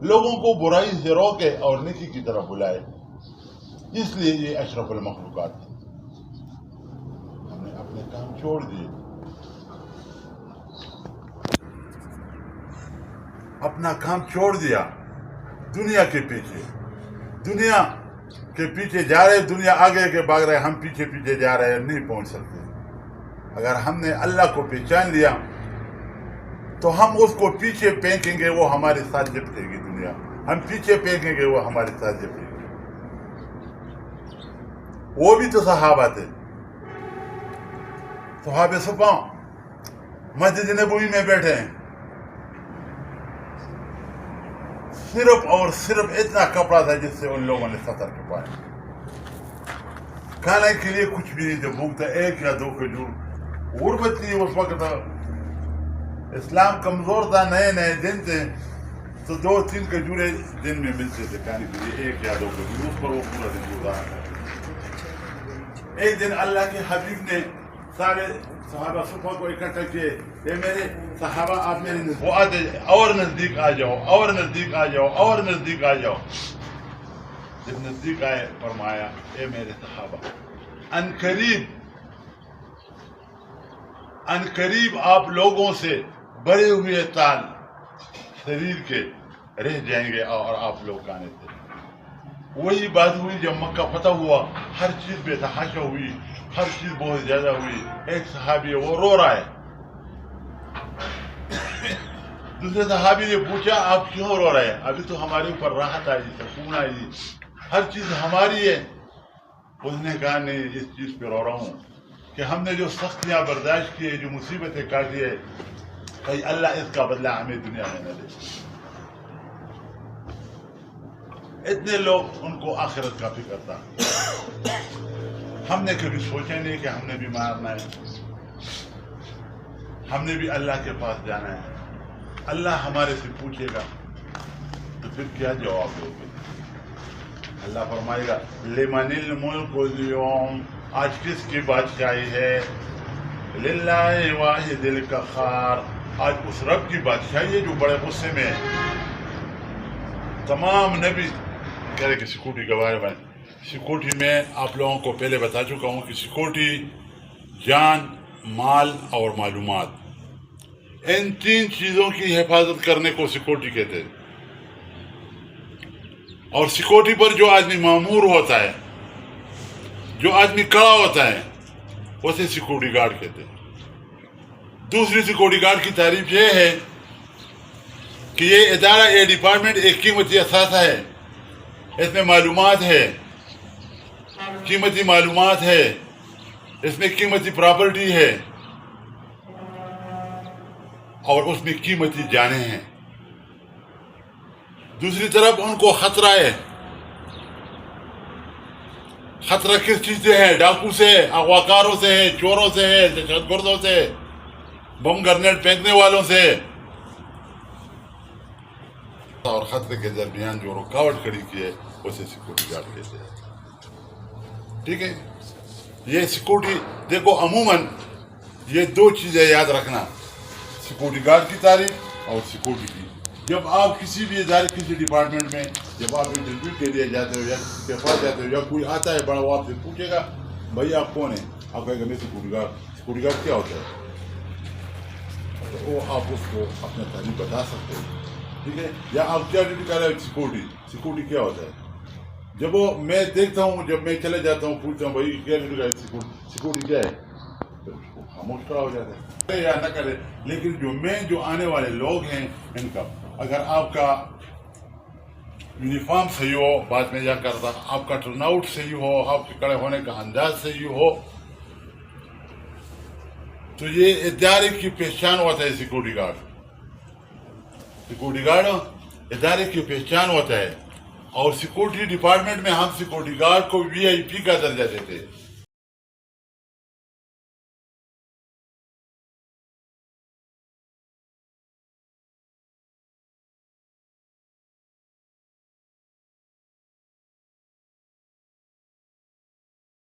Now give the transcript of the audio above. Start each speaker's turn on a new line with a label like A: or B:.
A: لوگوں کو برائی سے روکے اور نیکی کی طرف بلائے. اس لیے یہ اشرف المخلوقات ہے. ہم نے اپنے کام چھوڑ دیے, اپنا کام چھوڑ دیا دنیا کے پیچھے. دنیا کے پیچھے جا رہے, دنیا آگے کے بھاگ رہے, ہم پیچھے پیچھے جا رہے ہیں, نہیں پہنچ سکتے. اگر ہم نے اللہ کو پہچان لیا تو ہم اس کو پیچھے پھینکیں گے, وہ ہمارے ساتھ لپٹے گی. دنیا ہم پیچھے پھینکیں گے, وہ ہمارے ساتھ لپٹے گی. وہ بھی تو صحابہ تھے. صحابہ صفا مسجد نبوی میں بیٹھے ہیں, صرف اور صرف اتنا کپڑا تھا جس سے ان لوگوں نے سطر چھپایا. کھانے کے لیے کچھ بھی نہیں تھا, بھوک تھا 1 یا 2 کھجور. غربت تھی اس وقت, اسلام کمزور تھا, نئے نئے دن تھے, تو 2-3 کھجورے دن میں ملتے تھے کھانے کے لیے, 1 یا 2 کھجور. اس پر وہ پورا دن گزارا. ایک دن اللہ کے حبیب نے سارے صحابہ صفا کو اکٹھا کیے, اے میرے صحابہ آپ میرے نزدیک اور نزدیک آ جاؤ, اور نزدیک آ جاؤ, اور نزدیک آ جاؤ. جب نزدیک آئے فرمایا, اے میرے صحابہ, ان قریب آپ لوگوں سے بڑے ہوئے تال شریر کے رہ جائیں گے اور آپ لوگ کانے تھے. وہی بات ہوئی جب مکہ فتح ہوا, ہر چیز بے تحاشا ہوئی, ہر چیز بہت زیادہ ہوئی. ایک صحابی ہے وہ رو رہا ہے, دوسرے صحابی نے پوچھا آپ کیوں رو رہے ہیں؟ ابھی تو ہمارے اوپر راحت آئی, سکون آئی, ہر چیز ہماری ہے. اس نے کہا نہیں, اس چیز پہ رو رہا ہوں کہ ہم نے جو سختیاں برداشت کی ہے, جو مصیبتیں کاٹی ہے, کہیں اللہ اس کا بدلہ ہمیں دنیا میں نہ دے. اتنے لوگ ان کو آخرت کا فکر تھا. ہم نے کبھی سوچا نہیں کہ ہم نے بھی مارنا ہے, ہم نے بھی اللہ کے پاس جانا ہے. اللہ ہمارے سے پوچھے گا تو پھر کیا جواب دو گے؟ اللہ فرمائے گا لمن الملک اليوم, آج کس کی بادشاہی ہے؟ للہ واحد القہار, آج اس رب کی بادشاہی ہے جو بڑے غصے میں ہے. تمام نبی کہہ رہے کہ سیکورٹی کے بارے میں, سیکورٹی میں آپ لوگوں کو پہلے بتا چکا ہوں کہ سیکورٹی جان, مال اور معلومات, ان 3 چیزوں کی حفاظت کرنے کو سیکورٹی کہتے ہیں. اور سیکورٹی پر جو آدمی مامور ہوتا ہے, جو آدمی کھڑا ہوتا ہے, اسے سیکورٹی گارڈ کہتے ہیں. دوسری سیکورٹی گارڈ کی تعریف یہ ہے کہ یہ ادارہ, یہ ڈپارٹمنٹ ایک قیمتی اثاثہ ہے. اس میں معلومات ہے, قیمتی معلومات ہے, اس میں قیمتی پراپرٹی ہے, اور اس میں قیمتی جانیں ہیں. دوسری طرف ان کو خطرہ ہے. خطرہ کس چیز سے ہے؟ ڈاکو سے ہے, اغواکاروں سے ہے, چوروں سے ہے, دہشت گردوں سے, بم گرنیڈ پھینکنے والوں سے. اور خطرے کے درمیان جو رکاوٹ کھڑی کی ہے اسے سیکورٹی گارڈ کہتے ہیں. ٹھیک ہے, یہ سیکورٹی دیکھو, عموماً یہ 2 چیزیں یاد رکھنا, سیکورٹی گارڈ کی تعریف اور سیکورٹی کی. جب آپ کسی بھی ادارے, کسی ڈپارٹمنٹ میں جب آپ انٹرویو کے لیے جاتے ہو یا کسی کے پاس جاتے ہو, یا کوئی آتا ہے بڑا, وہ آپ سے پوچھے گا بھائی آپ کون ہیں, آپ کہے گا میں سیکورٹی گارڈ. سیکورٹی گارڈ کیا ہوتا ہے؟ تو وہ آپ اس کو اپنا تعریف بتا سکتے ہیں. ٹھیک ہے, یا آپ کیا ڈیوٹی کر رہے ہیں؟ سیکورٹی کیا ہوتا ہے؟ جب وہ میں دیکھتا ہوں, جب میں چلے جاتا ہوں, پوچھتا ہوں بھائی کیا ڈیوٹی کر رہے ہیں, سیکورٹی کیا ہے, تو اس کو خاموش کھڑا ہو جاتا ہے یا نہ کرے. لیکن جو آنے والے لوگ ہیں ان کا, اگر آپ کا یونیفارم صحیح ہو, بعد میں جا کر آپ کا ٹرن آؤٹ صحیح ہو, آپ کے کھڑے ہونے کا انداز صحیح ہو, تو یہ ادارے کی پہچان ہوتا ہے. سیکورٹی گارڈ ادارے کی پہچان ہوتا ہے. اور سیکورٹی ڈپارٹمنٹ میں ہم سیکورٹی گارڈ کو VIP کا درجہ دیتے ہیں.